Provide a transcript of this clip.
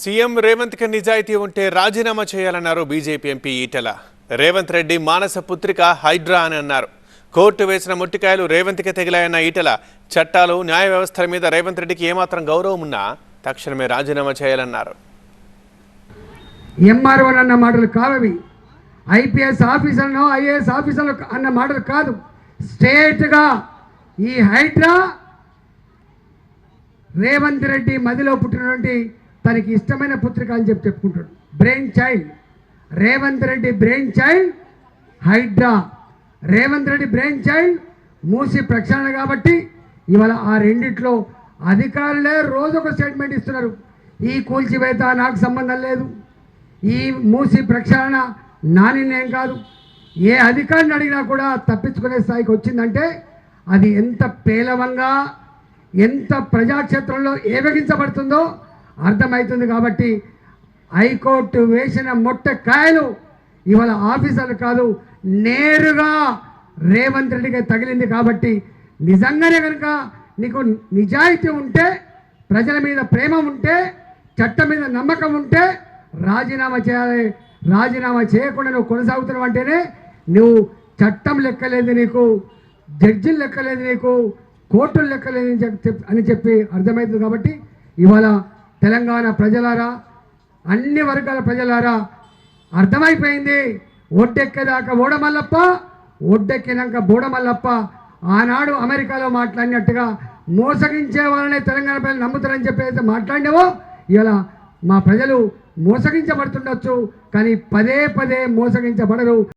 CM Revanth కి నిజాయితీ ఉంటే రాజీనామా చేయాలన్నారు బీజేపీ ఎంపీ ఈటెల. రేవంత్ రెడ్డి మానస పుత్రిక హైడ్రా అని అన్నారు. కోర్టు వేసిన ముట్టికాయలు రేవంత్ కి తగిలాయన్న ఈటెల, చట్టాలు న్యాయ వ్యవస్థల మీద రేవంత్ రెడ్డికి ఏమాత్రం గౌరవం ఉన్నా తక్షణమే రాజీనామా చేయాలన్నారు. ఎంఆర్ఓ అన్న మాటలు కావవి, ఐపీఎస్ ఆఫీసర్లో ఐఏఎస్ ఆఫీసర్లు అన్న మాటలు కాదు. స్ట్రేట్గా ఈ హైడ్రా రేవంత్ రెడ్డి మదిలో పుట్టినటువంటి తనకి ఇష్టమైన పుత్రిక అని చెప్పుకుంటాడు. Brain child Revanth Reddy, brain child Hydraa. Revanth Reddy brain child Musi ప్రక్షాళన. కాబట్టి ఇవాళ ఆ రెండిట్లో అధికారులే రోజొక స్టేట్మెంట్ ఇస్తున్నారు. ఈ కూల్చివేత నాకు సంబంధం లేదు, ఈ మూసి ప్రక్షాళన నా నిర్ణయం కాదు. ఏ అధికారిని అడిగినా కూడా తప్పించుకునే స్థాయికి వచ్చిందంటే అది ఎంత పేలవంగా, ఎంత ప్రజాక్షేత్రంలో ఏవగించబడుతుందో అర్థమవుతుంది. కాబట్టి హైకోర్టు వేసిన మొట్టకాయలు ఇవాళ ఆఫీసర్లు కాదు, నేరుగా రేవంత్ రెడ్డికి తగిలింది. కాబట్టి నిజంగానే కనుక నీకు నిజాయితీ ఉంటే, ప్రజల మీద ప్రేమ ఉంటే, చట్టం మీద నమ్మకం ఉంటే రాజీనామా చేయాలి. రాజీనామా చేయకుండా నువ్వు కొనసాగుతున్నావు అంటేనే నువ్వు చట్టం లెక్కలేదు నీకు, జడ్జిలు లెక్కలేదు నీకు, కోర్టులు లెక్కలేదు అని చెప్పి అర్థమవుతుంది. కాబట్టి ఇవాళ తెలంగాణ ప్రజలారా, అన్ని వర్గాల ప్రజలారా అర్థమైపోయింది. ఒడ్డెక్కేదాకా ఓడమల్లప్ప, ఒడ్డెక్కినాక బోడమల్లప్ప. ఆనాడు అమెరికాలో మాట్లాడినట్టుగా మోసగించే వాళ్ళనే తెలంగాణ ప్రజలు నమ్ముతారని చెప్పి అయితే మాట్లాడినావో, ఇవాళ మా ప్రజలు మోసగించబడుతుండొచ్చు, కానీ పదే పదే మోసగించబడరు.